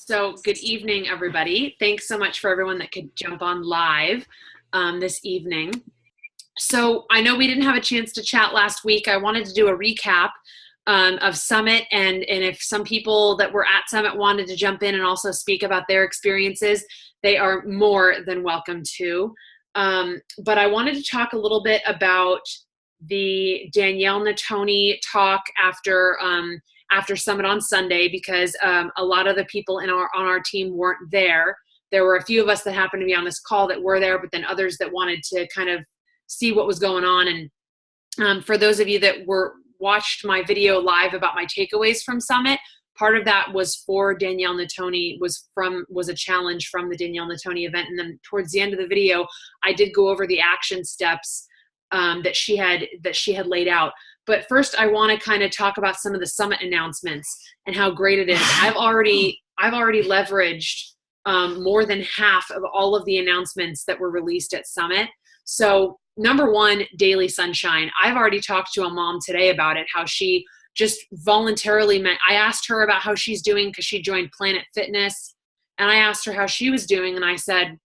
So, good evening, everybody. Thanks so much for everyone that could jump on live this evening. So, I know we didn't have a chance to chat last week. I wanted to do a recap of Summit, and if some people that were at Summit wanted to jump in and also speak about their experiences, they are more than welcome to. But I wanted to talk a little bit about the Danielle Natoni talk after Summit on Sunday, because a lot of the people on our team weren't there. There were a few of us that happened to be on this call that were there, but then others that wanted to kind of see what was going on. And for those of you that watched my video live about my takeaways from Summit, part of that was for Danielle Natoni, was a challenge from the Danielle Natoni event. And then towards the end of the video, I did go over the action steps that she had laid out. But first, I want to kind of talk about some of the Summit announcements and how great it is. I've already leveraged more than half of all of the announcements that were released at Summit. So number one, Daily Sunshine. I've already talked to a mom today about it, how she just voluntarily I asked her about how she's doing because she joined Planet Fitness, and I asked her how she was doing, and I said,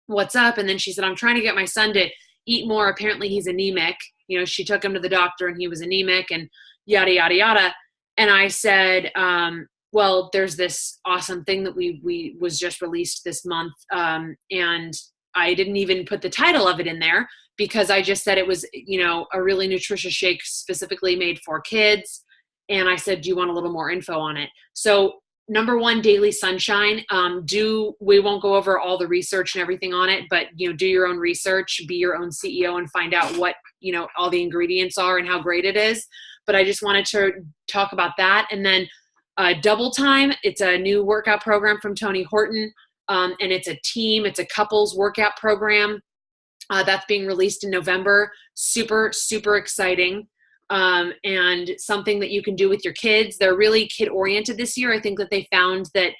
"What's up?" And then she said, "I'm trying to get my son to eat more. Apparently he's anemic. You know, she took him to the doctor and he was anemic and yada, yada, yada." And I said, well, there's this awesome thing that we was just released this month. And I didn't even put the title of it in there because I just said it was, a really nutritious shake specifically made for kids. And I said, do you want a little more info on it? So number one, Daily Sunshine. We won't go over all the research and everything on it, but do your own research, be your own CEO, and find out what all the ingredients are and how great it is. But I just wanted to talk about that. And then Double Time. It's a new workout program from Tony Horton, and it's a couples workout program that's being released in November. Super, super exciting. And something that you can do with your kids. They're really kid-oriented this year. I think that they found that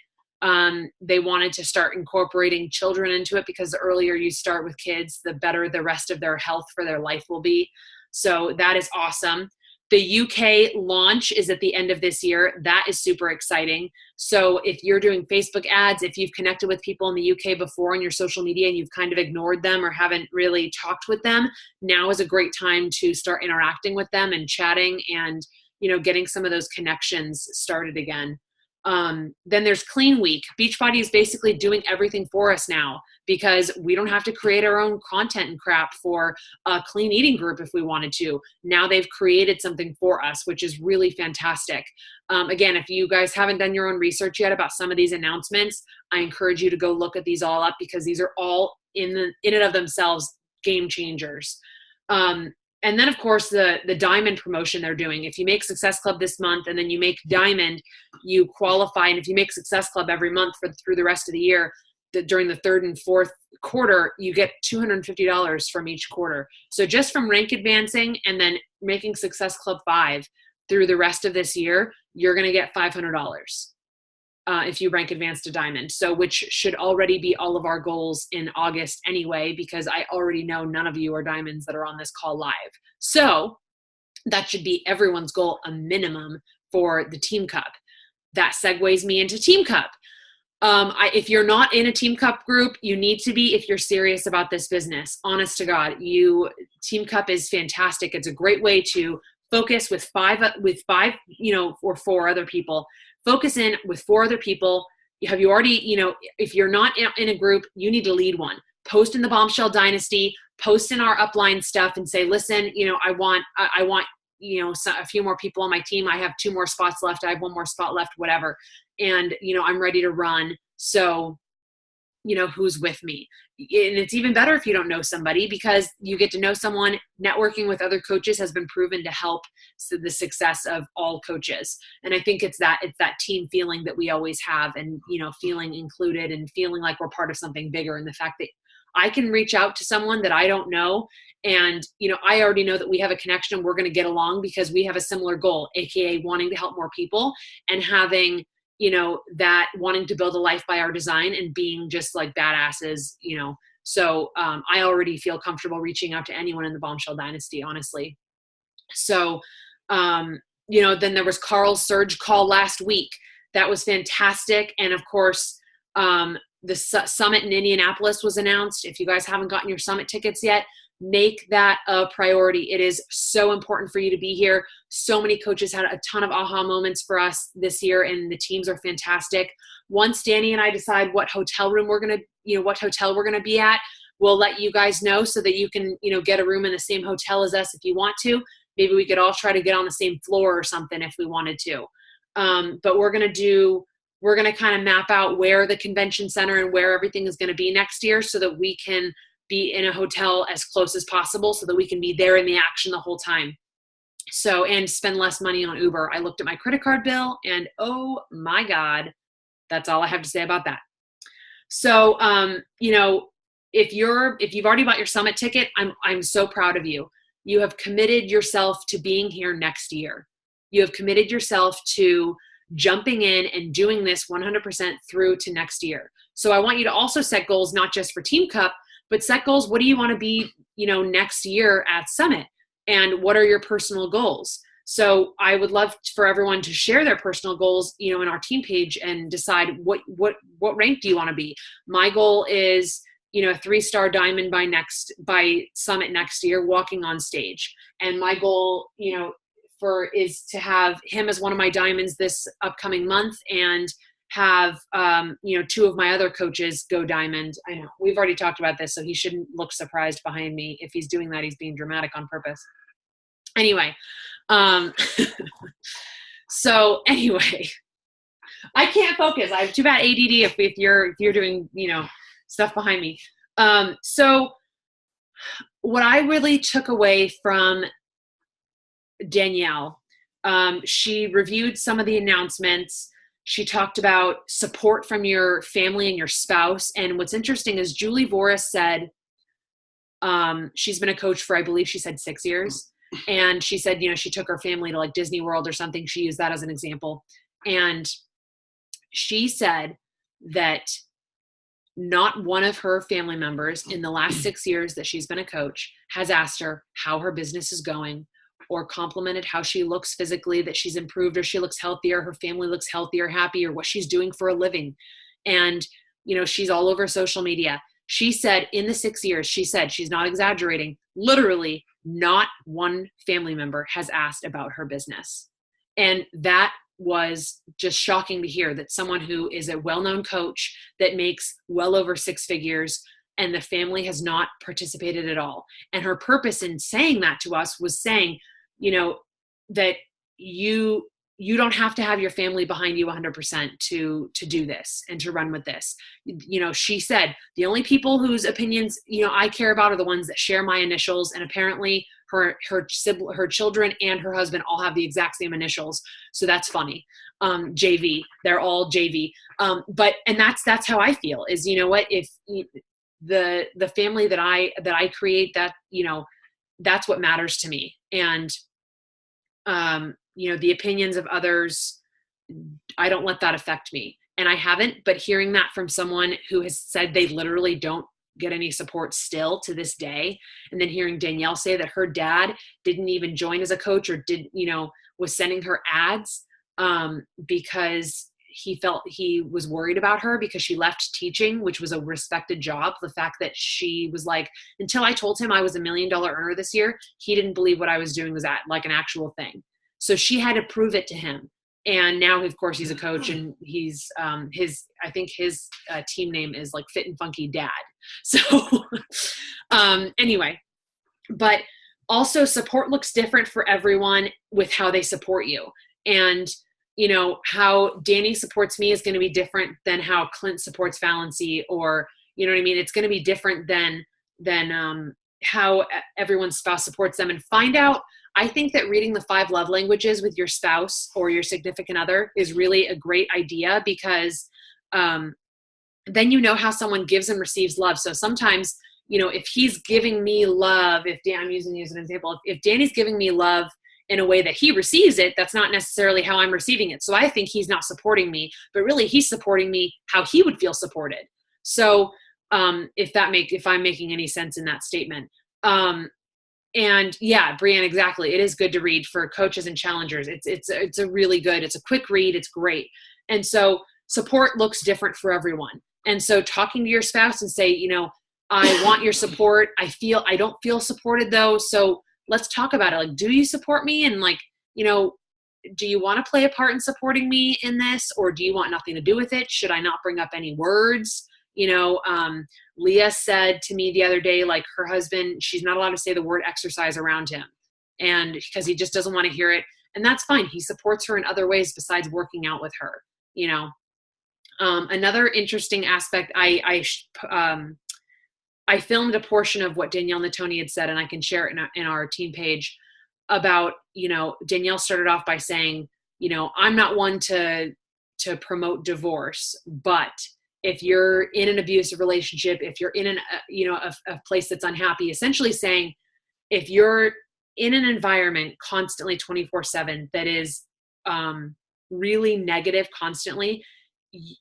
they wanted to start incorporating children into it because the earlier you start with kids, the better the rest of their health for their life will be. So that is awesome. The UK launch is at the end of this year. That is super exciting. So if you're doing Facebook ads, if you've connected with people in the UK before on your social media and you've kind of ignored them or haven't really talked with them, now is a great time to start interacting with them and chatting and, getting some of those connections started again. Then there's Clean Week. Beachbody is basically doing everything for us now because we don't have to create our own content and crap for a clean eating group if we wanted to. Now they've created something for us, which is really fantastic. Again, if you guys haven't done your own research yet about some of these announcements, I encourage you to go look at these all up because these are all in and of themselves game changers. And then, of course, the Diamond promotion they're doing. If you make Success Club this month and then you make Diamond, you qualify. And if you make Success Club every month through the rest of the year, during the third and fourth quarter, you get $250 from each quarter. So just from rank advancing and then making Success Club 5 through the rest of this year, you're going to get $500 if you rank advanced to Diamond. So which should already be all of our goals in August anyway, because I already know none of you are Diamonds that are on this call live. So that should be everyone's goal, a minimum for the Team Cup. That segues me into Team Cup. If you're not in a Team Cup group, you need to be if you're serious about this business. Honest to God, Team Cup is fantastic. It's a great way to focus with five, or four other people. Focus in with four other people. Have you already, if you're not in a group, you need to lead one. Post in the Bombshell Dynasty, post in our upline stuff and say, listen, I want, a few more people on my team. I have 2 more spots left. I have 1 more spot left, whatever. And, I'm ready to run. So, who's with me? And it's even better if you don't know somebody because you get to know someone. Networking with other coaches has been proven to help the success of all coaches. And I think it's that team feeling that we always have and, feeling included and feeling like we're part of something bigger. And the fact that I can reach out to someone that I don't know. And, I already know that we have a connection. We're going to get along because we have a similar goal, AKA wanting to help more people and having, that wanting to build a life by our design and being just like badasses, So I already feel comfortable reaching out to anyone in the Bombshell Dynasty, honestly. So, then there was Carl's surge call last week. That was fantastic. And of course, the summit in Indianapolis was announced. If you guys haven't gotten your summit tickets yet, make that a priority. It is so important for you to be here. So many coaches had a ton of aha moments for us this year, and the teams are fantastic. Once Danny and I decide what hotel room we're going to, what hotel we're going to be at, we'll let you guys know so that you can, get a room in the same hotel as us if you want to. Maybe we could all try to get on the same floor or something if we wanted to. But we're going to kind of map out where the convention center and where everything is going to be next year so that we can be in a hotel as close as possible so that we can be there in the action the whole time. So, and spend less money on Uber. I looked at my credit card bill and oh my God, that's all I have to say about that. So, if you've already bought your summit ticket, I'm so proud of you. You have committed yourself to being here next year. You have committed yourself to jumping in and doing this 100% through to next year. So I want you to also set goals, not just for Team Cup, but set goals. What do you want to be, next year at Summit? And what are your personal goals? So I would love for everyone to share their personal goals, in our team page and decide what rank do you want to be? My goal is, a 3-star diamond by Summit next year, walking on stage. And my goal, is to have him as one of my diamonds this upcoming month and have, 2 of my other coaches go diamond. I know we've already talked about this, so he shouldn't look surprised behind me. If he's doing that, he's being dramatic on purpose. Anyway. So anyway, I can't focus. I have too bad ADD if you're doing, stuff behind me. So what I really took away from Danielle, she reviewed some of the announcements. She talked about support from your family and your spouse. And what's interesting is Julie Voris said, she's been a coach for, I believe she said 6 years. And she said, she took her family to like Disney World or something. She used that as an example. And she said that not one of her family members in the last 6 years that she's been a coach has asked her how her business is going or complimented how she looks physically, that she's improved or she looks healthier, her family looks healthier, happier, what she's doing for a living. And, she's all over social media. She said in the 6 years, she said, she's not exaggerating, literally not one family member has asked about her business. And that was just shocking to hear, that someone who is a well-known coach that makes well over 6 figures and the family has not participated at all. And her purpose in saying that to us was saying, that you don't have to have your family behind you 100% to do this and to run with this. She said, the only people whose opinions, I care about are the ones that share my initials. And apparently her children and her husband all have the exact same initials. So that's funny. JV, they're all JV. And that's how I feel is, if the family that I create, that, that's what matters to me. And, the opinions of others, I don't let that affect me. And I haven't, but hearing that from someone who has said they literally don't get any support still to this day. And then hearing Danielle say that her dad didn't even join as a coach or was sending her ads, because he felt he was worried about her because she left teaching, which was a respected job. The fact that she was like, until I told him I was $1 million earner this year, he didn't believe what I was doing was like an actual thing. So she had to prove it to him. And now, of course, he's a coach and he's, I think his team name is like Fit and Funky Dad. So anyway, but also support looks different for everyone with how they support you. And, how Danny supports me is going to be different than how Clint supports Valency, or, it's going to be different than how everyone's spouse supports them. And find out, I think that reading the 5 love languages with your spouse or your significant other is really a great idea, because then how someone gives and receives love. So sometimes, if he's giving me love, I'm using you as an example, if Danny's giving me love in a way that he receives it, that's not necessarily how I'm receiving it. So I think he's not supporting me, but really he's supporting me how he would feel supported. So if I'm making any sense in that statement. And yeah, Brianne, exactly. It is good to read for coaches and challengers. It's a really good, it's a quick read. It's great. And so support looks different for everyone. And so talking to your spouse and say, you know, I want your support. I don't feel supported though. So let's talk about it. Like, do you support me? And like, you know, do you want to play a part in supporting me in this, or do you want nothing to do with it? Should I not bring up any words? You know, Leah said to me the other day, like her husband, she's not allowed to say the word exercise around him, and because he just doesn't want to hear it. And that's fine. He supports her in other ways besides working out with her, you know. Another interesting aspect, I filmed a portion of what Danielle Natoni had said, and I can share it in our team page about, you know, Danielle started off by saying, you know, I'm not one to promote divorce, but if you're in an abusive relationship, if you're in a place that's unhappy, essentially saying, if you're in an environment constantly 24/7 that is really negative constantly,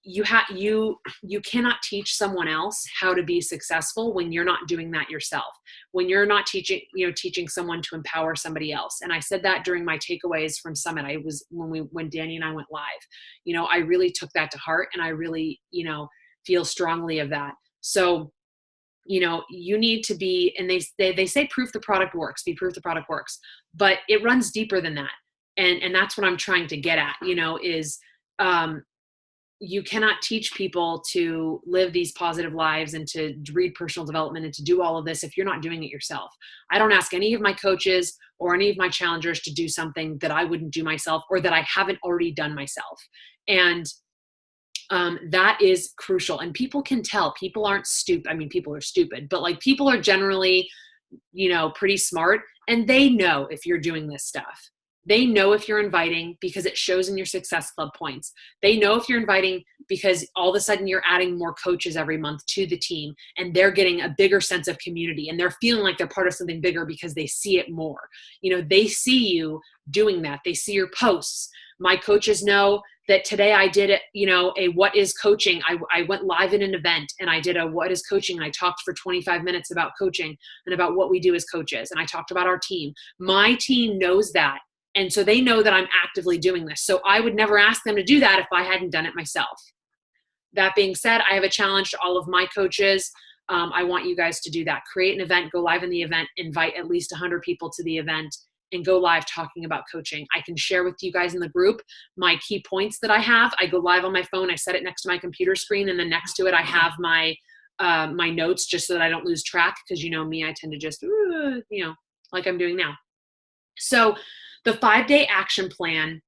you cannot teach someone else how to be successful when you're not doing that yourself, when you're not teaching someone to empower somebody else. And I said that during my takeaways from Summit. When Danny and I went live, you know, I really took that to heart, and I really, you know, feel strongly of that. So, you know, you need to be, and they say proof the product works, be proof the product works, but it runs deeper than that. And that's what I'm trying to get at, you know, is, you cannot teach people to live these positive lives and to read personal development and to do all of this if you're not doing it yourself. I don't ask any of my coaches or any of my challengers to do something that I wouldn't do myself or that I haven't already done myself. And that is crucial. And people can tell. People aren't stupid. I mean, people are stupid, but like people are generally, you know, pretty smart, and they know if you're doing this stuff. They know if you're inviting because it shows in your Success Club points. They know if you're inviting because all of a sudden you're adding more coaches every month to the team, and they're getting a bigger sense of community, and they're feeling like they're part of something bigger because they see it more. You know, they see you doing that. They see your posts. My coaches know that today I did it, you know, a what is coaching. I went live in an event and I did a what is coaching, and I talked for 25 minutes about coaching and about what we do as coaches. And I talked about our team. My team knows that. And so they know that I'm actively doing this. So I would never ask them to do that if I hadn't done it myself. That being said, I have a challenge to all of my coaches. I want you guys to do that. Create an event, go live in the event, invite at least 100 people to the event, and go live talking about coaching. I can share with you guys in the group my key points that I have. I go live on my phone. I set it next to my computer screen, and then next to it I have my notes, just so that I don't lose track, because you know me, I tend to just, you know, like I'm doing now. So the 5-day action plan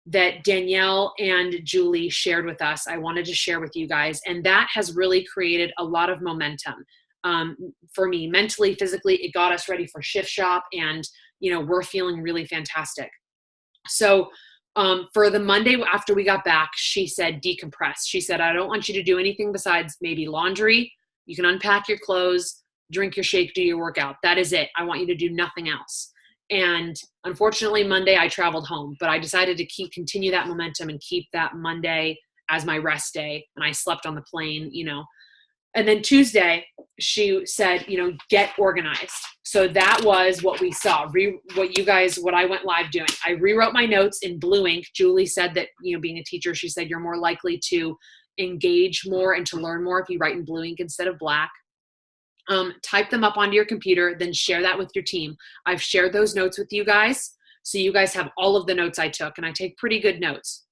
that Danielle and Julie shared with us, I wanted to share with you guys. And that has really created a lot of momentum for me, mentally, physically. It got us ready for Shift Shop, and, you know, we're feeling really fantastic. So for the Monday after we got back, she said, decompress. She said, I don't want you to do anything besides maybe laundry. You can unpack your clothes, drink your shake, do your workout. That is it. I want you to do nothing else. And unfortunately, Monday I traveled home, but I decided to continue that momentum and keep that Monday as my rest day. And I slept on the plane, you know. And then Tuesday, she said, you know, get organized. So that was what we saw, what I went live doing. I rewrote my notes in blue ink. Julie said that, you know, being a teacher, she said, you're more likely to engage more and to learn more if you write in blue ink instead of black. Type them up onto your computer, then share that with your team. I've shared those notes with you guys, so you guys have all of the notes I took, and I take pretty good notes.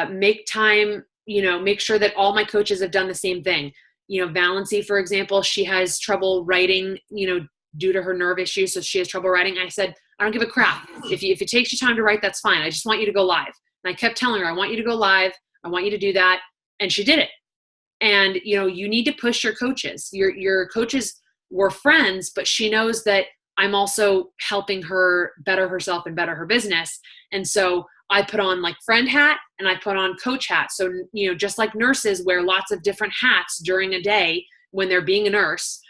Make time, you know, make sure that all my coaches have done the same thing. You know, Valency, for example, she has trouble writing, you know, due to her nerve issues, so she has trouble writing. I said, I don't give a crap. If it takes you time to write, that's fine. I just want you to go live. And I kept telling her, I want you to go live. I want you to do that. And she did it. And, you know, you need to push your coaches. Your coaches were friends, but she knows that I'm also helping her better herself and better her business. And so I put on like friend hat and I put on coach hat. So, you know, just like nurses wear lots of different hats during a day when they're being a nurse,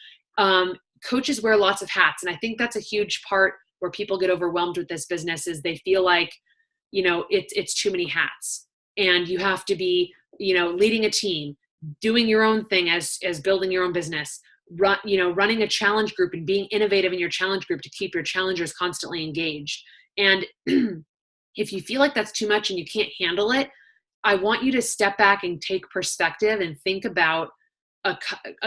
coaches wear lots of hats. And I think that's a huge part where people get overwhelmed with this business, is they feel like, you know, it's too many hats, and you have to be, you know, leading a team, doing your own thing as building your own business, running a challenge group and being innovative in your challenge group to keep your challengers constantly engaged. And If you feel like that's too much and you can't handle it, I want you to step back and take perspective and think about a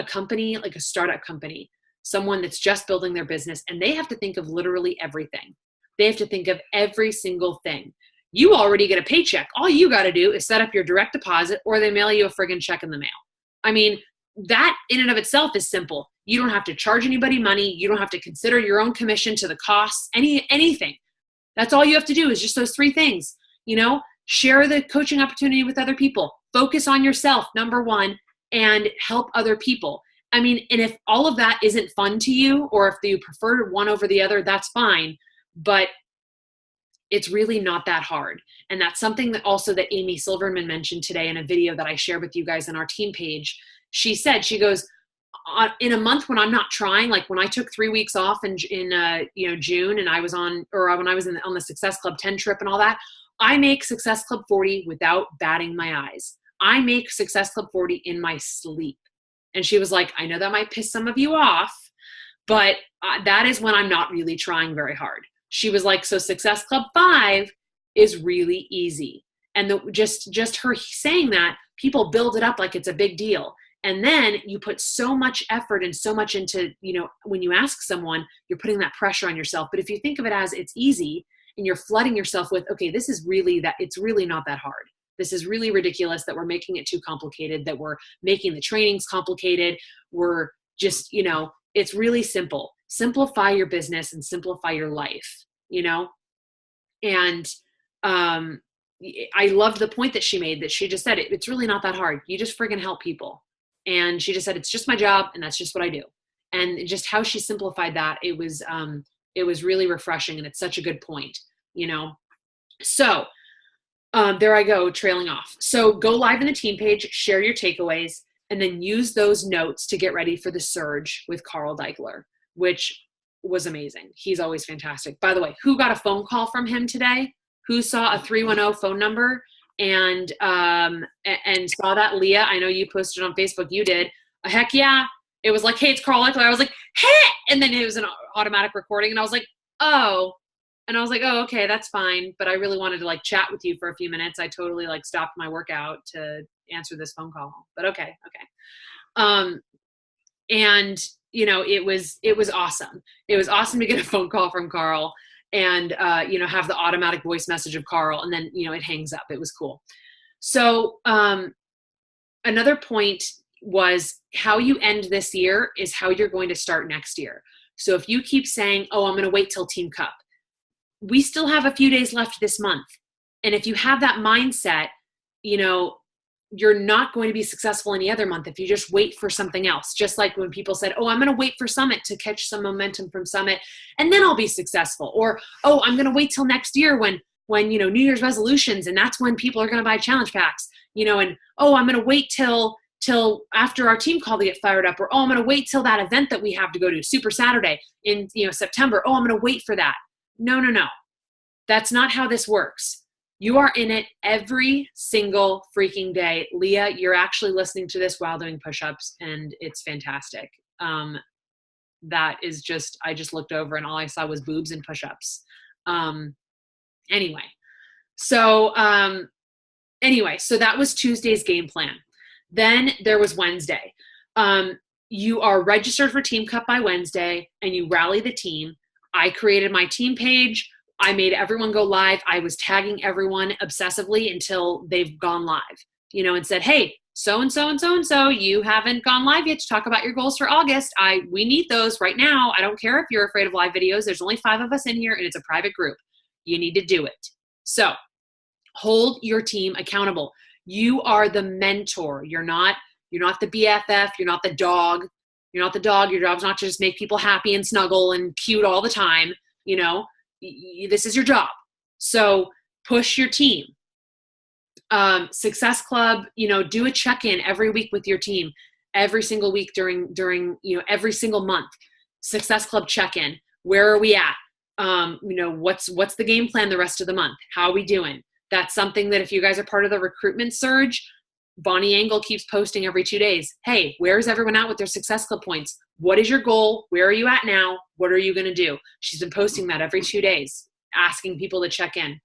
company, like a startup company, someone that's just building their business, and they have to think of literally everything. They have to think of every single thing. You already get a paycheck. All you got to do is set up your direct deposit, or they mail you a friggin' check in the mail. I mean, that in and of itself is simple. You don't have to charge anybody money. You don't have to consider your own commission to the costs, anything. That's all you have to do is just those three things. Share the coaching opportunity with other people. Focus on yourself, number one, and help other people. I mean, and if all of that isn't fun to you, or if you prefer one over the other, that's fine. But it's really not that hard. And that's something that also that Amy Silverman mentioned today in a video that I shared with you guys on our team page. She said, she goes, in a month when I'm not trying, like when I took 3 weeks off in June, and I was on the Success Club 10 trip and all that, I make Success Club 40 without batting my eyes. I make Success Club 40 in my sleep. And she was like, I know that might piss some of you off, but that is when I'm not really trying very hard. She was like, so Success Club 5 is really easy. And just her saying that, people build it up like it's a big deal. And then you put so much effort and so much into, when you ask someone, you're putting that pressure on yourself. But if you think of it as it's easy and you're flooding yourself with, okay, it's really not that hard. This is really ridiculous that we're making it too complicated, that we're making the trainings complicated. We're just, it's really simple. Simplify your business and simplify your life, And I loved the point that she made, that she just said, it's really not that hard. You just friggin' help people. And she just said, it's just my job and that's just what I do. And just how she simplified that, it was really refreshing, and it's such a good point, So there I go, trailing off. So go live in the team page, share your takeaways, and then use those notes to get ready for the surge with Carl Daikeler, which was amazing. He's always fantastic. By the way, who got a phone call from him today? Who saw a 310 phone number and saw that? Leah, I know you posted on Facebook. You did. Heck yeah. It was like, hey, it's Carl Daikeler. I was like, hey, and then it was an automatic recording, and I was like, oh. And I was like, oh, okay, that's fine. But I really wanted to chat with you for a few minutes. I totally stopped my workout to answer this phone call. But okay. And it was awesome. It was awesome to get a phone call from Carl and have the automatic voice message of Carl, and then it hangs up. It was cool. So another point was, how you end this year is how you're going to start next year. So if you keep saying, oh, I'm going to wait till Team Cup, we still have a few days left this month. And if you have that mindset, you're not going to be successful any other month if you just wait for something else. Just like when people said, oh, I'm going to wait for Summit to catch some momentum from Summit, and then I'll be successful. Or, oh, I'm going to wait till next year when New Year's resolutions, and that's when people are going to buy challenge packs, and, oh, I'm going to wait till after our team call to get fired up. Or, oh, I'm going to wait till that event that we have to go to, Super Saturday in, September. Oh, I'm going to wait for that. No. That's not how this works. You are in it every single freaking day. Leah, you're actually listening to this while doing push-ups, and it's fantastic. That is just, I just looked over and all I saw was boobs and push-ups. Anyway, so that was Tuesday's game plan. Then there was Wednesday. You are registered for Team Cup by Wednesday, and you rally the team. I created my team page. I made everyone go live. I was tagging everyone obsessively until they've gone live, and said, hey, so-and-so and so-and-so, you haven't gone live yet to talk about your goals for August. We need those right now. I don't care if you're afraid of live videos. There's only 5 of us in here, and it's a private group. You need to do it. So hold your team accountable. You are the mentor. You're not the BFF. You're not the dog. You're not the dog. Your job's not to just make people happy and snuggle and cute all the time. This is your job. So push your team. Success Club, do a check-in every week with your team, every single week during every single month. Success Club check-in. Where are we at? What's the game plan the rest of the month? How are we doing? That's something that if you guys are part of the recruitment surge, Bonnie Engel keeps posting every 2 days. Hey, where's everyone at with their Success Club points? What is your goal? Where are you at now? What are you going to do? She's been posting that every 2 days, asking people to check in.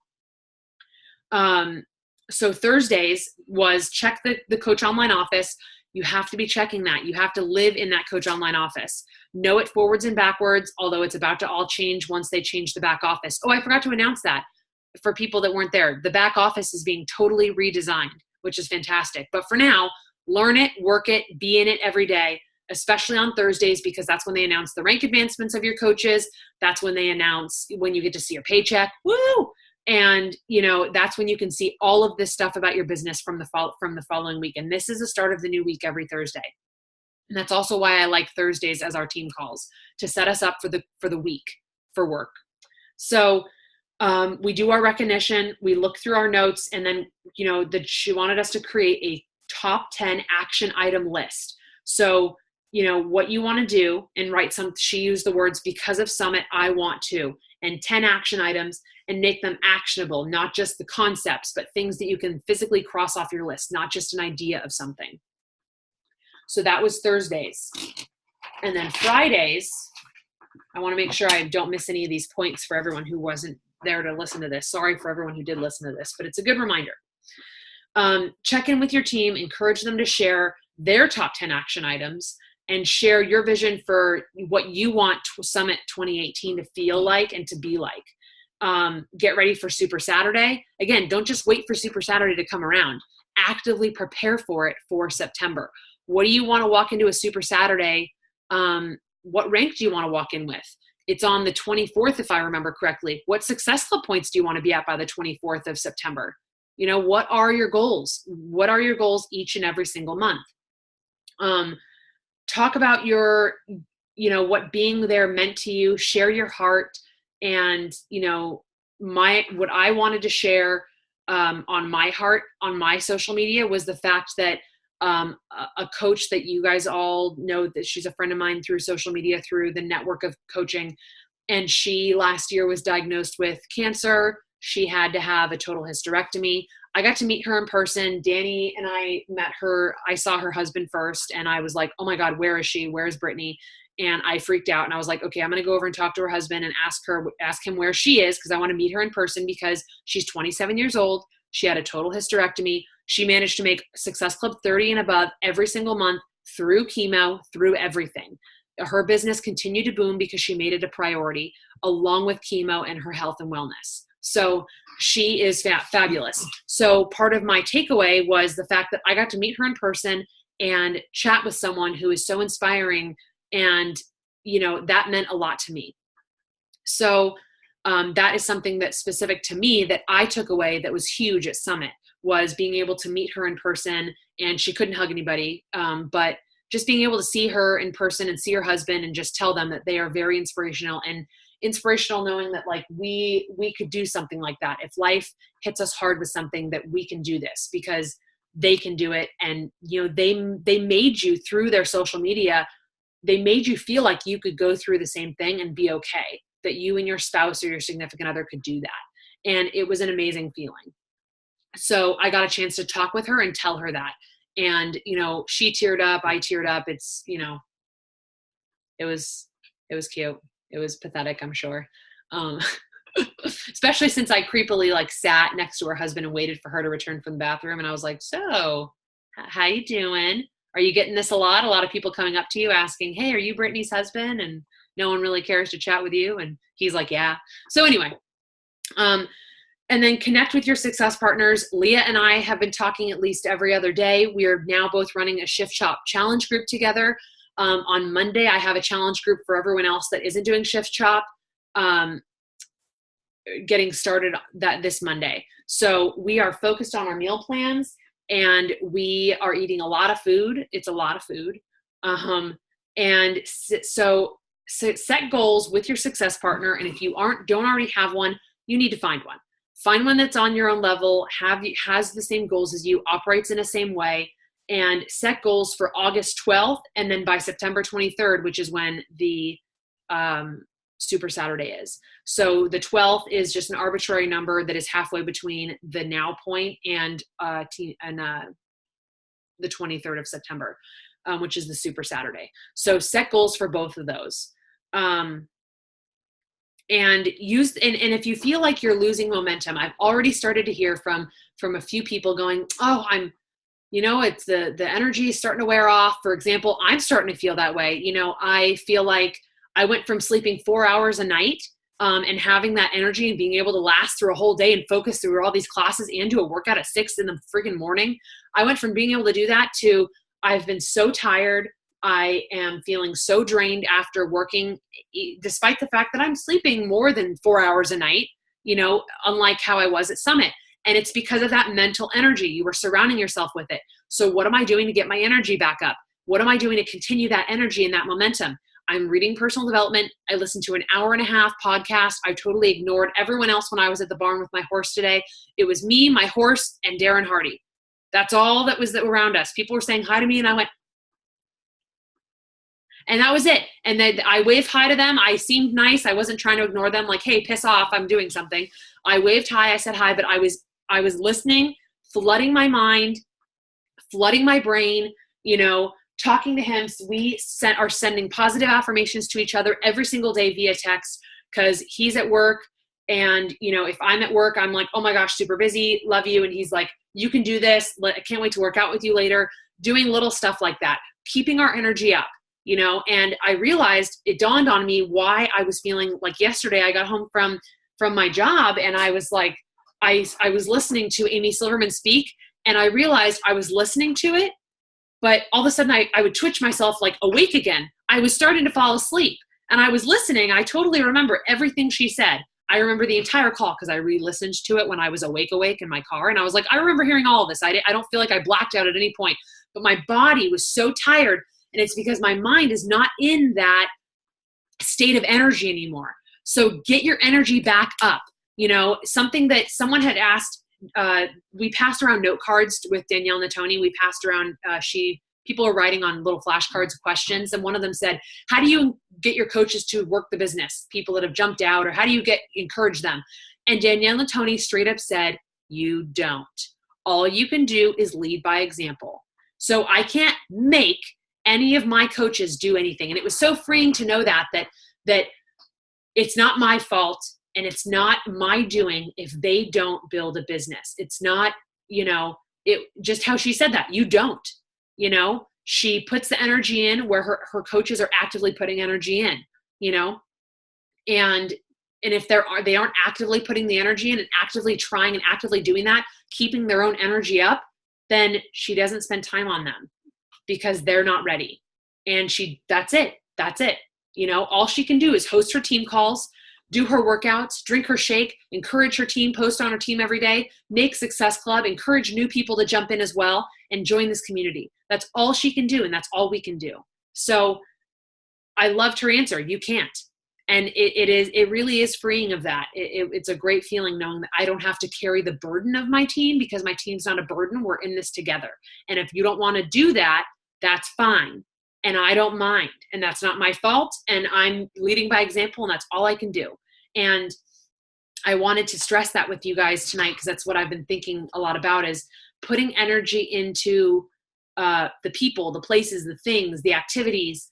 So Thursdays was check the Coach Online office. You have to be checking that. You have to live in that Coach Online office. Know it forwards and backwards, although it's about to all change once they change the back office. Oh, I forgot to announce that for people that weren't there. The back office is being totally redesigned, which is fantastic. But for now, learn it, work it, be in it every day, especially on Thursdays, because that's when they announce the rank advancements of your coaches. That's when they announce when you get to see your paycheck. Woo! And, that's when you can see all of this stuff about your business from the following week. And this is the start of the new week every Thursday. And that's also why I like Thursdays as our team calls, to set us up for the week for work. So we do our recognition, we look through our notes, and then, she wanted us to create a top 10 action item list. So, what you want to do, and write she used the words, because of Summit, I want to, and 10 action items, and make them actionable, not just the concepts, but things that you can physically cross off your list, not just an idea of something. So that was Thursdays. And then Fridays, I want to make sure I don't miss any of these points for everyone who wasn't there to listen to this. Sorry for everyone who did listen to this, but it's a good reminder. Check in with your team, encourage them to share their top 10 action items, and share your vision for what you want Summit 2018 to feel like and to be like. Get ready for Super Saturday. Again, don't just wait for Super Saturday to come around. Actively prepare for it for September. What do you want to walk into a Super Saturday? What rank do you want to walk in with? It's on the 24th, if I remember correctly. What Success Club points do you want to be at by the 24th of September? What are your goals? What are your goals each and every single month? Talk about your, what being there meant to you. Share your heart. And, what I wanted to share on my heart, on my social media, was the fact that a coach that you guys all know, that she's a friend of mine through social media, through the network of coaching. And she last year was diagnosed with cancer. She had to have a total hysterectomy. I got to meet her in person. Danny and I met her. I saw her husband first, and I was like, oh my God, where is she? Where is Brittany? And I freaked out, and I was like, okay, I'm going to go over and talk to her husband and ask him where she is, because I want to meet her in person, because she's 27 years old. She had a total hysterectomy. She managed to make Success Club 30 and above every single month through chemo, through everything. Her business continued to boom because she made it a priority, along with chemo and her health and wellness. So she is fabulous. So part of my takeaway was the fact that I got to meet her in person and chat with someone who is so inspiring. And, that meant a lot to me. So that is something that's specific to me that I took away that was huge at Summit, was being able to meet her in person. And she couldn't hug anybody, but just being able to see her in person and see her husband and just tell them that they are very inspirational, and inspirational knowing that we could do something like that. If life hits us hard with something, that we can do this, because they can do it. And, they made you, through their social media, they made you feel like you could go through the same thing and be okay, that you and your spouse or your significant other could do that. And it was an amazing feeling. So I got a chance to talk with her and tell her that. And, she teared up, I teared up. It's, it was cute. It was pathetic, I'm sure. Especially since I creepily sat next to her husband and waited for her to return from the bathroom. And I was like, so how you doing? Are you getting this a lot? A lot of people coming up to you asking, hey, are you Brittany's husband? And no one really cares to chat with you. And he's like, yeah. So anyway, and then connect with your success partners. Leah and I have been talking at least every other day. We are now both running a Shift Shop challenge group together. On Monday, I have a challenge group for everyone else that isn't doing Shift Shop, getting started this Monday. So we are focused on our meal plans, and we are eating a lot of food. It's a lot of food. And so set goals with your success partner. And if you don't already have one, you need to find one. Find one that's on your own level, has the same goals as you, operates in the same way, and set goals for August 12th. And then by September 23rd, which is when the Super Saturday is. So the 12th is just an arbitrary number that is halfway between the now point and the 23rd of September, which is the Super Saturday. So set goals for both of those. and and if you feel like you're losing momentum, I've already started to hear from a few people going, oh, it's the energy is starting to wear off. For example, I'm starting to feel that way. I feel like I went from sleeping 4 hours a night and having that energy and being able to last through a whole day and focus through all these classes and do a workout at 6 in the freaking morning. I went from being able to do that to I've been so tired. I am feeling so drained after working, despite the fact that I'm sleeping more than 4 hours a night, unlike how I was at Summit. And it's because of that mental energy. You were surrounding yourself with it. So what am I doing to get my energy back up? What am I doing to continue that energy and that momentum? I'm reading personal development. I listened to an 1.5 hour podcast. I totally ignored everyone else when I was at the barn with my horse today. It was me, my horse, and Darren Hardy. That's all that was around us. People were saying hi to me, and I went, and that was it. And then I waved hi to them. I seemed nice. I wasn't trying to ignore them like, hey, piss off, I'm doing something. I waved hi, I said hi, but I was listening, flooding my mind, flooding my brain, talking to him. So we are sending positive affirmations to each other every single day via text because he's at work. And, if I'm at work, I'm like, oh my gosh, super busy, love you. And he's like, you can do this. I can't wait to work out with you later. Doing little stuff like that, keeping our energy up, and I realized it dawned on me why I was feeling like yesterday I got home from my job and I was like, I was listening to Amy Silverman speak and I realized I was listening to it, but all of a sudden I would twitch myself like awake again. I was starting to fall asleep and I was listening. I totally remember everything she said. I remember the entire call because I re-listened to it when I was awake in my car. And I was like, I remember hearing all of this. I don't feel like I blacked out at any point, but my body was so tired. And it's because my mind is not in that state of energy anymore. So get your energy back up. Something that someone had asked, we passed around note cards with Danielle Natoni. We passed around, people are writing on little flashcards of questions. And one of them said, how do you get your coaches to work the business? People that have jumped out, or how do you encourage them? And Danielle Natoni straight up said, you don't. All you can do is lead by example. So I can't make any of my coaches do anything. And it was so freeing to know that it's not my fault and it's not my doing if they don't build a business. It's not, just how she said that. You don't. She puts the energy in where her coaches are actively putting energy in, and if they aren't actively putting the energy in and actively trying and actively doing that, keeping their own energy up, then she doesn't spend time on them because they're not ready. And that's it. All she can do is host her team calls, do her workouts, drink her shake, encourage her team, post on her team every day, make Success Club, encourage new people to jump in as well and join this community. That's all she can do. And that's all we can do. So I loved her answer. You can't. And it really is freeing of that. It's a great feeling knowing that I don't have to carry the burden of my team because my team's not a burden. We're in this together. And if you don't want to do that, that's fine. And I don't mind. And that's not my fault. And I'm leading by example, and that's all I can do. And I wanted to stress that with you guys tonight because that's what I've been thinking a lot about is putting energy into the people, the places, the things, the activities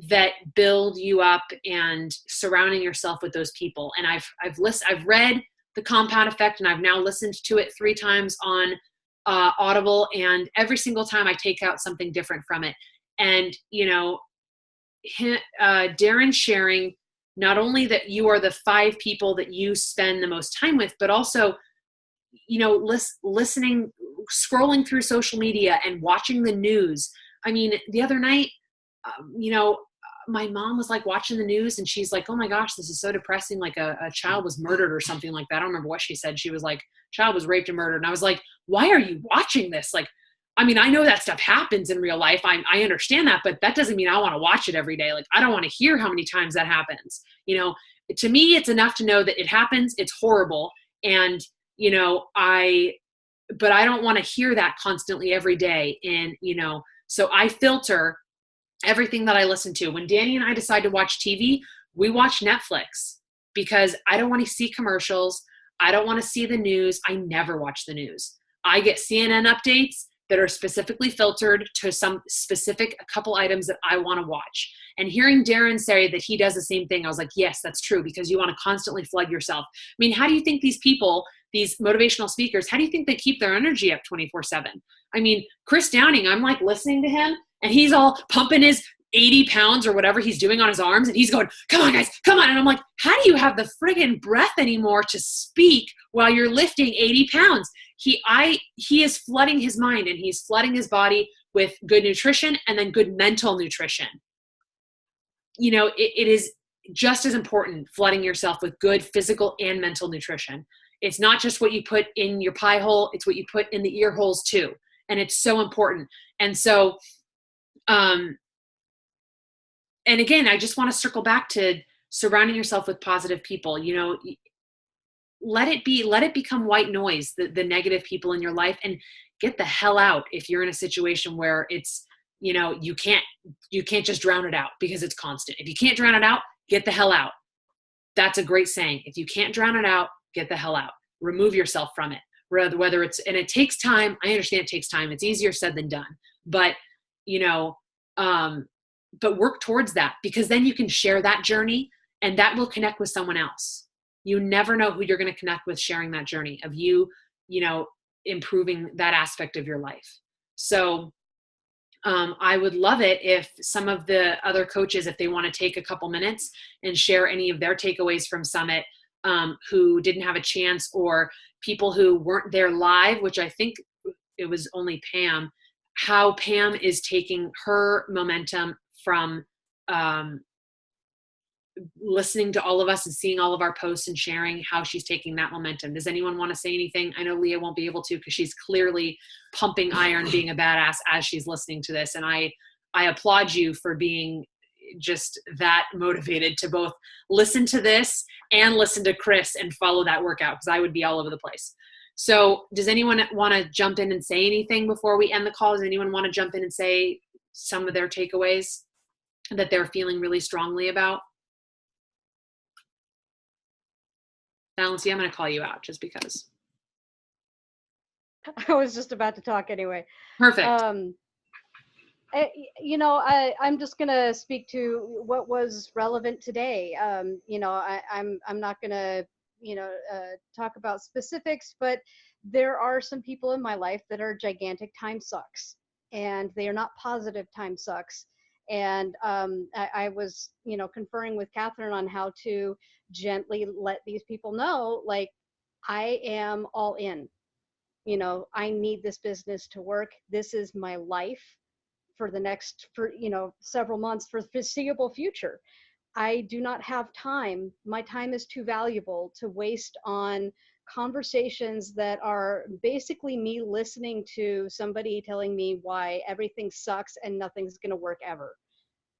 that build you up and surrounding yourself with those people. And I've read The Compound Effect and I've now listened to it 3 times on Audible, and every single time I take out something different from it. And, Darren sharing not only that you are the 5 people that you spend the most time with, but also, listening, scrolling through social media and watching the news. I mean, the other night, my mom was like watching the news and she's like, oh my gosh, this is so depressing. Like a child was murdered or something like that. I don't remember what she said. She was like, child was raped and murdered. And I was like, why are you watching this? Like, I mean, I know that stuff happens in real life. I understand that, but that doesn't mean I want to watch it every day. Like, I don't want to hear how many times that happens. To me, it's enough to know that it happens. It's horrible. And, but I don't want to hear that constantly every day. And, so I filter everything that I listen to. When Danny and I decide to watch TV, we watch Netflix because I don't want to see commercials. I don't want to see the news. I never watch the news. I get CNN updates that are specifically filtered to some specific a couple items that I want to watch. And hearing Darren say that he does the same thing, I was like, yes, that's true, because you want to constantly flood yourself. I mean, how do you think these people, these motivational speakers, how do you think they keep their energy up 24/7? I mean, Chris Downing, I'm like listening to him and he's all pumping his 80 pounds or whatever he's doing on his arms. And he's going, come on guys, come on. And I'm like, how do you have the friggin' breath anymore to speak while you're lifting 80 pounds? He is flooding his mind and he's flooding his body with good nutrition and then good mental nutrition. You know, it is just as important flooding yourself with good physical and mental nutrition. It's not just what you put in your pie hole, it's what you put in the ear holes too. And it's so important. And so, and again, I just want to circle back to surrounding yourself with positive people. You know, let it become white noise, the negative people in your life, and get the hell out if you're in a situation where it's, you know, you can't just drown it out because it's constant. If you can't drown it out, get the hell out. That's a great saying. If you can't drown it out, get the hell out. Remove yourself from it. Whether it's, and it takes time. I understand it takes time. It's easier said than done. But, you know, but work towards that, because then you can share that journey and that will connect with someone else. You never know who you're going to connect with sharing that journey of you, you know, improving that aspect of your life. So I would love it if some of the other coaches, if they want to take a couple minutes and share any of their takeaways from Summit, who didn't have a chance, or people who weren't there live, which I think it was only Pam, how Pam is taking her momentum from listening to all of us and seeing all of our posts and sharing how she's taking that momentum. Does anyone want to say anything? I know Leah won't be able to because she's clearly pumping iron, being a badass as she's listening to this. And I applaud you for being just that motivated to both listen to this and listen to Chris and follow that workout, because I would be all over the place. So does anyone want to jump in and say anything before we end the call? Does anyone want to jump in and say some of their takeaways that they're feeling really strongly about? Valency, I'm going to call you out just because. I was just about to talk anyway. Perfect. You know, I'm just going to speak to what was relevant today. You know, I'm not going to, you know, talk about specifics, but there are some people in my life that are gigantic time sucks, and they are not positive time sucks. And I was, you know, conferring with Catherine on how to gently let these people know, like, I am all in. You know, I need this business to work. This is my life for the next, for, you know, several months, for the foreseeable future. I do not have time. My time is too valuable to waste on conversations that are basically me listening to somebody telling me why everything sucks and nothing's going to work ever.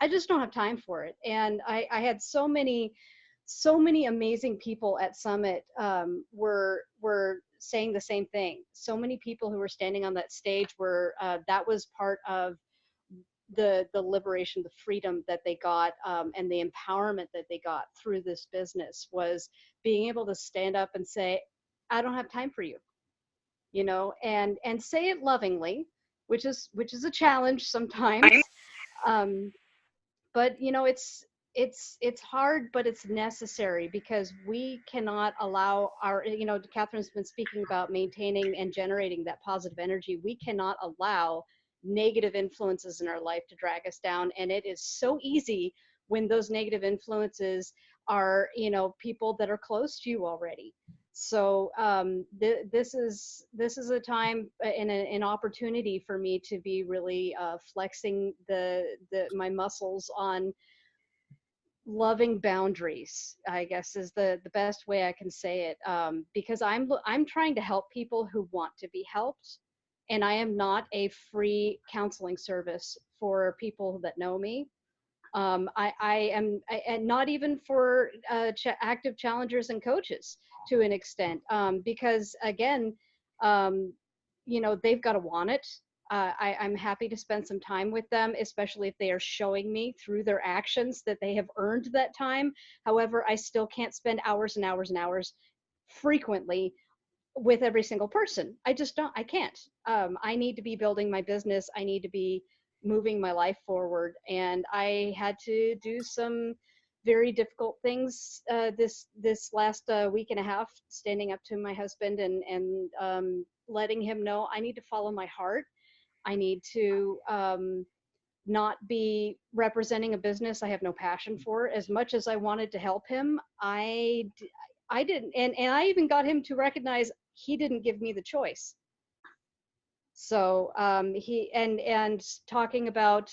I just don't have time for it. And I had so many amazing people at Summit were saying the same thing. So many people who were standing on that stage were that was part of the liberation, the freedom that they got, and the empowerment that they got through this business, was being able to stand up and say, I don't have time for you, you know, and say it lovingly, which is a challenge sometimes. But you know, it's hard, but it's necessary, because we cannot allow our, you know, Catherine's been speaking about maintaining and generating that positive energy. We cannot allow negative influences in our life to drag us down. And it is so easy when those negative influences are, you know, people that are close to you already. So this is a time and an opportunity for me to be really flexing my muscles on loving boundaries, I guess, is the best way I can say it. Because I'm trying to help people who want to be helped, and I am not a free counseling service for people that know me. I am, and not even for active challengers and coaches to an extent, because again, you know, they've got to want it. I'm happy to spend some time with them, especially if they are showing me through their actions that they have earned that time. However, I still can't spend hours and hours and hours frequently with every single person. I can't. I need to be building my business. I need to be moving my life forward. And I had to do some very difficult things this last week and a half, standing up to my husband and letting him know I need to follow my heart. I need to not be representing a business I have no passion for. As much as I wanted to help him, I didn't, and I even got him to recognize he didn't give me the choice. So he and talking about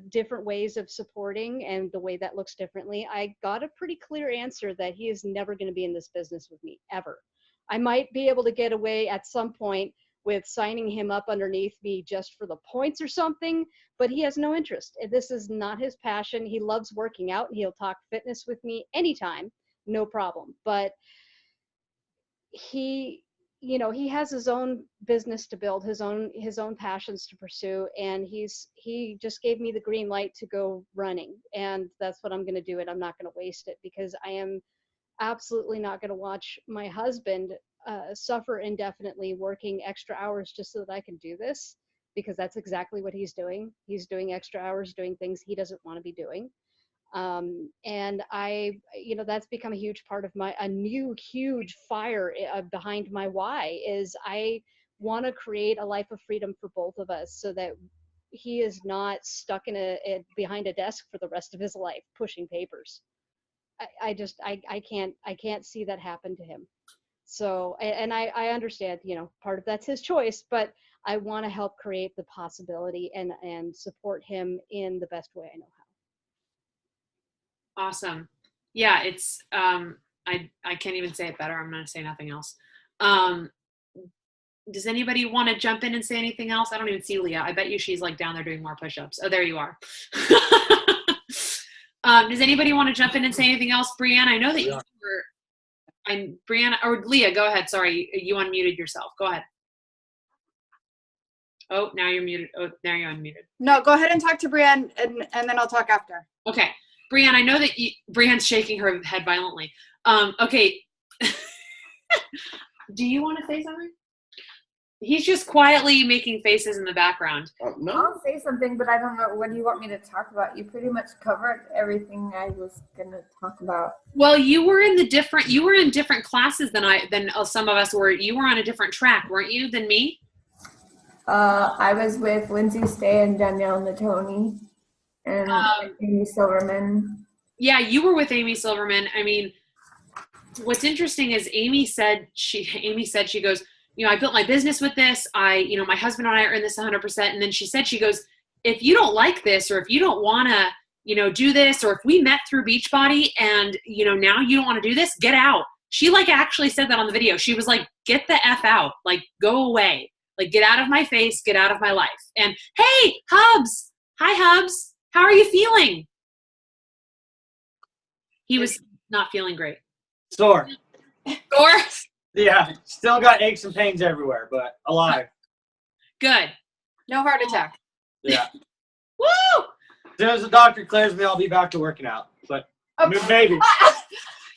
different ways of supporting and the way that looks differently, I got a pretty clear answer that he is never going to be in this business with me ever. I might be able to get away at some point with signing him up underneath me just for the points or something, but he has no interest. This is not his passion. He loves working out. He'll talk fitness with me anytime, no problem. But he, you know, he has his own business to build, his own passions to pursue, and he just gave me the green light to go running, and that's what I'm going to do. And I'm not going to waste it, because I am absolutely not going to watch my husband suffer indefinitely working extra hours just so that I can do this, because that's exactly what he's doing. He's doing extra hours doing things he doesn't want to be doing. And you know, that's become a huge part of a new huge fire behind my why is I want to create a life of freedom for both of us, so that he is not stuck behind a desk for the rest of his life pushing papers. I can't see that happen to him. So, and I understand, you know, part of that's his choice, but I want to help create the possibility and support him in the best way I know how. Awesome. Yeah, it's I can't even say it better. I'm gonna say nothing else. Does anybody want to jump in and say anything else? I don't even see Leah. I bet you she's like down there doing more push-ups. Oh, there you are. Does anybody want to jump in and say anything else? Brianne, I know that you were, Brianna, or Leah, go ahead. Sorry, you unmuted yourself. Go ahead. Oh, now you're muted. Oh, now you're unmuted. No, go ahead and talk to Brianne, and then I'll talk after. Okay. Brianne, I know that Brianne's shaking her head violently. Okay. Do you want to say something? He's just quietly making faces in the background. No. I'll say something, but I don't know. What do you want me to talk about? You pretty much covered everything I was going to talk about. Well, you were in different classes than some of us were. You were on a different track, weren't you, than me? I was with Lindsay Stay and Danielle Natoni and Amy Silverman. Yeah, you were with Amy Silverman. I mean, what's interesting is Amy said she goes, you know, I built my business with this. My husband and I are in this 100%. And then she goes, if you don't like this, or if you don't want to, you know, do this, or if we met through Beachbody and, you know, now you don't want to do this, get out. She like actually said that on the video. She was like, get the F out, like go away, like get out of my face, get out of my life. And hey, Hubs, hi Hubs. How are you feeling? He was not feeling great. Sore. Sore? Yeah, still got aches and pains everywhere, but alive. Good. No heart attack. Yeah. Woo! As soon as the doctor clears me, I'll be back to working out. But maybe.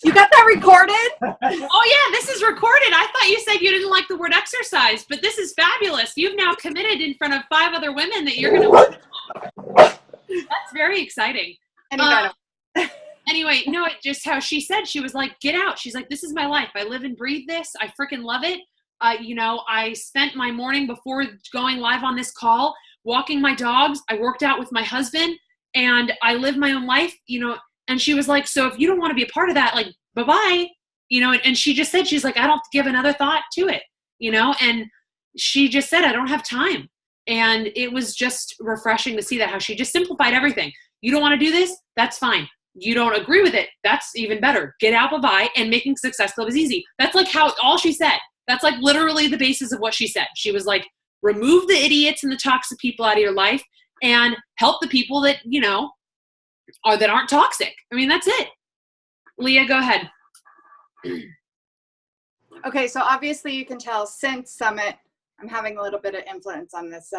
You got that recorded? Oh yeah, this is recorded. I thought you said you didn't like the word exercise, but this is fabulous. You've now committed in front of 5 other women that you're going to. That's very exciting. Anyway, no, just how she said, she was like, get out. She's like, this is my life. I live and breathe this. I freaking love it. You know, I spent my morning before going live on this call walking my dogs. I worked out with my husband and I live my own life, you know. And she was like, so if you don't want to be a part of that, like, bye-bye, you know. And she just said, she's like, I don't give another thought to it, you know. And she just said, I don't have time. And it was just refreshing to see that, how she just simplified everything. You don't want to do this? That's fine. You don't agree with it? That's even better. Get out, bye-bye, and making Success Club is easy. That's like all she said. That's like literally the basis of what she said. She was like, remove the idiots and the toxic people out of your life and help the people that, you know, that aren't toxic. I mean, that's it. Leah, go ahead. Okay, so obviously you can tell since Summit, I'm having a little bit of influence on this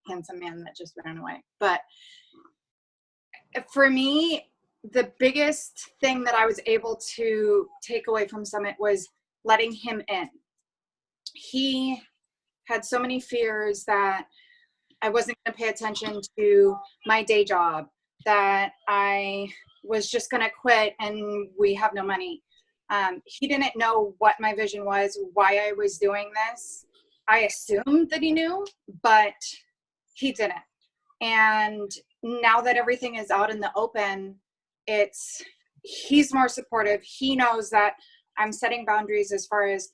handsome man that just ran away. But for me, the biggest thing that I was able to take away from Summit was letting him in. he had so many fears that I wasn't going to pay attention to my day job, that I was just going to quit and we have no money. He didn't know what my vision was, why I was doing this. I assumed that he knew, but he didn't. And now that everything is out in the open, he's more supportive. He knows that I'm setting boundaries as far as,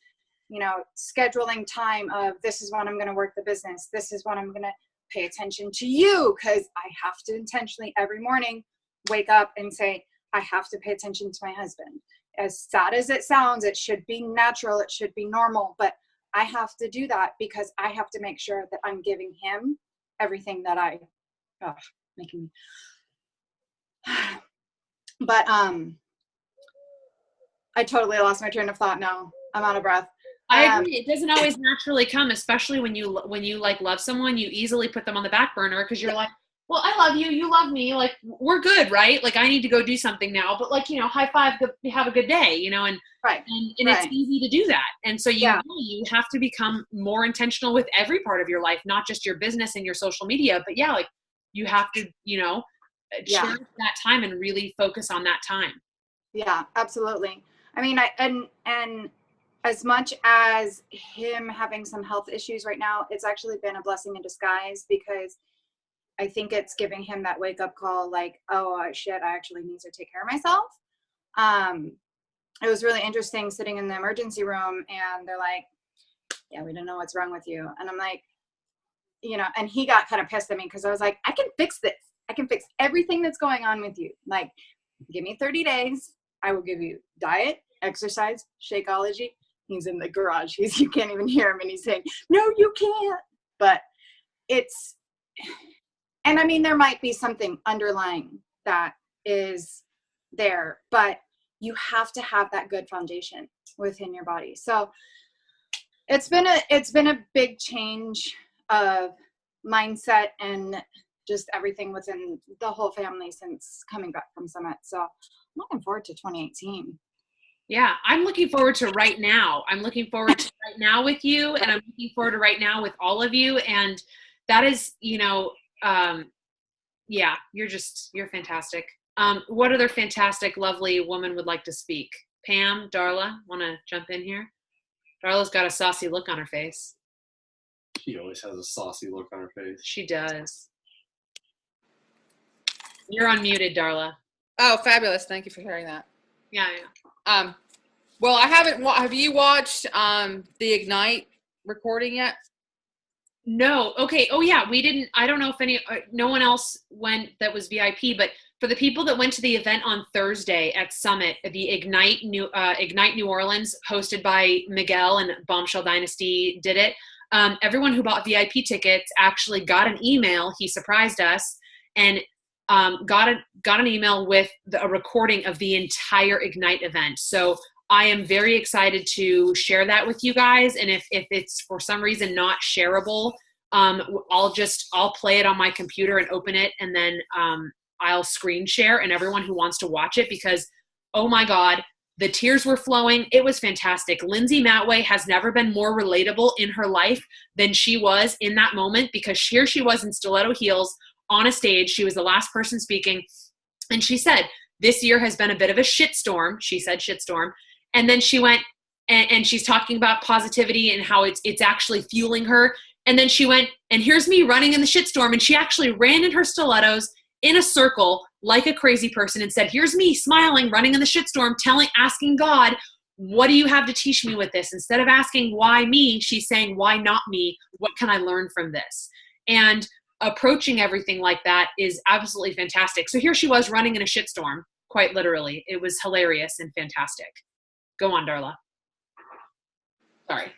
scheduling time of, this is when I'm going to work the business. This is when I'm going to pay attention to you, because I have to intentionally every morning wake up and say, I have to pay attention to my husband. As sad as it sounds, it should be natural, it should be normal, but I have to do that because I have to make sure that I'm giving him everything that but I totally lost my train of thought now. I'm out of breath. I agree. It doesn't always naturally come, especially when you like love someone, you easily put them on the back burner because you're like, well, I love you, you love me, like we're good, right? Like I need to go do something now, but like, high five, have a good day, and right. And right. It's easy to do that. And so you have to become more intentional with every part of your life, not just your business and your social media, but like you have to, cherish that time and really focus on that time. Yeah, absolutely. I mean, and as much as him having some health issues right now, it's actually been a blessing in disguise, because I think it's giving him that wake up call, like, oh shit, I actually need to take care of myself. It was really interesting sitting in the emergency room and they're like, yeah, we don't know what's wrong with you. And I'm like, and he got kind of pissed at me because I was like, I can fix this. I can fix everything that's going on with you. Like, give me 30 days. I will give you diet, exercise, Shakeology. He's in the garage. You can't even hear him. And he's saying, no, you can't. But and I mean, there might be something underlying that is there, but you have to have that good foundation within your body. So it's been a big change of mindset and just everything within the whole family since coming back from Summit. So I'm looking forward to 2018. Yeah, I'm looking forward to right now. I'm looking forward to right now with you, and I'm looking forward to right now with all of you. And that is, you're fantastic. What other fantastic, lovely woman would like to speak? Pam, Darla, want to jump in here? Darla's got a saucy look on her face. She always has a saucy look on her face. She does. You're unmuted, Darla. Oh, fabulous. Thank you for hearing that. Yeah. Well, I haven't. Have you watched the Ignite recording yet? No. Okay. Oh yeah, we didn't. I don't know if no one else went that was VIP, but for the people that went to the event on Thursday at Summit, the Ignite New Orleans, hosted by Miguel and Bombshell Dynasty, did it. Everyone who bought VIP tickets actually got an email. He surprised us and got an email with a recording of the entire Ignite event. So I am very excited to share that with you guys. And if it's for some reason not shareable, I'll play it on my computer and open it, and then I'll screen share, and everyone who wants to watch it, because oh my God, the tears were flowing. It was fantastic. Lindsay Matway has never been more relatable in her life than she was in that moment, because here she was in stiletto heels on a stage. She was the last person speaking. And she said, this year has been a bit of a shitstorm. She said shitstorm. And then she went and she's talking about positivity and how it's actually fueling her. And then she went, and here's me running in the shitstorm. And she actually ran in her stilettos in a circle like a crazy person and said, here's me smiling, running in the shitstorm, asking God, what do you have to teach me with this? Instead of asking why me, she's saying, why not me? What can I learn from this? And approaching everything like that is absolutely fantastic. So here she was running in a shitstorm, quite literally. It was hilarious and fantastic. Go on, Darla. Sorry.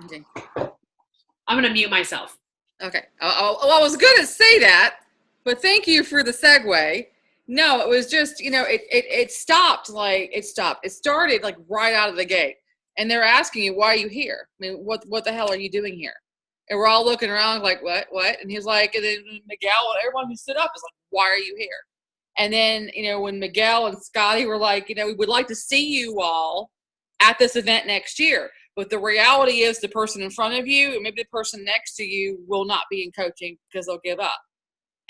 Okay. I'm going to mute myself. Okay. I was going to say that, but thank you for the segue. No, it was just, it stopped. It started like right out of the gate. And they're asking you, why are you here? I mean, what the hell are you doing here? And we're all looking around like, what? And he's like, and then Miguel and everyone who stood up is like, why are you here? And then, when Miguel and Scotty were like, we would like to see you all at this event next year. But the reality is the person in front of you and maybe the person next to you will not be in coaching because they'll give up.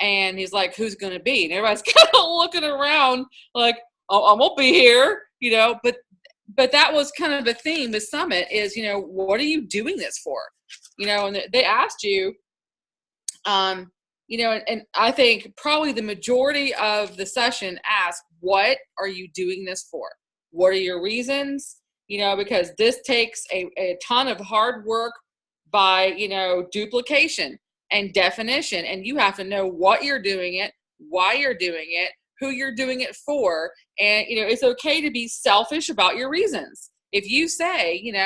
And he's like, who's going to be? And everybody's kind of looking around like, oh, I'm going to be here, you know, but that was kind of the theme, the summit is, you know, what are you doing this for? You know, and they asked you, you know, and I think probably the majority of the session asked, what are you doing this for? What are your reasons? You know, because this takes a ton of hard work by, you know, duplication and definition. And you have to know what you're doing it, why you're doing it, who you're doing it for. And, you know, it's okay to be selfish about your reasons. If you say, you know,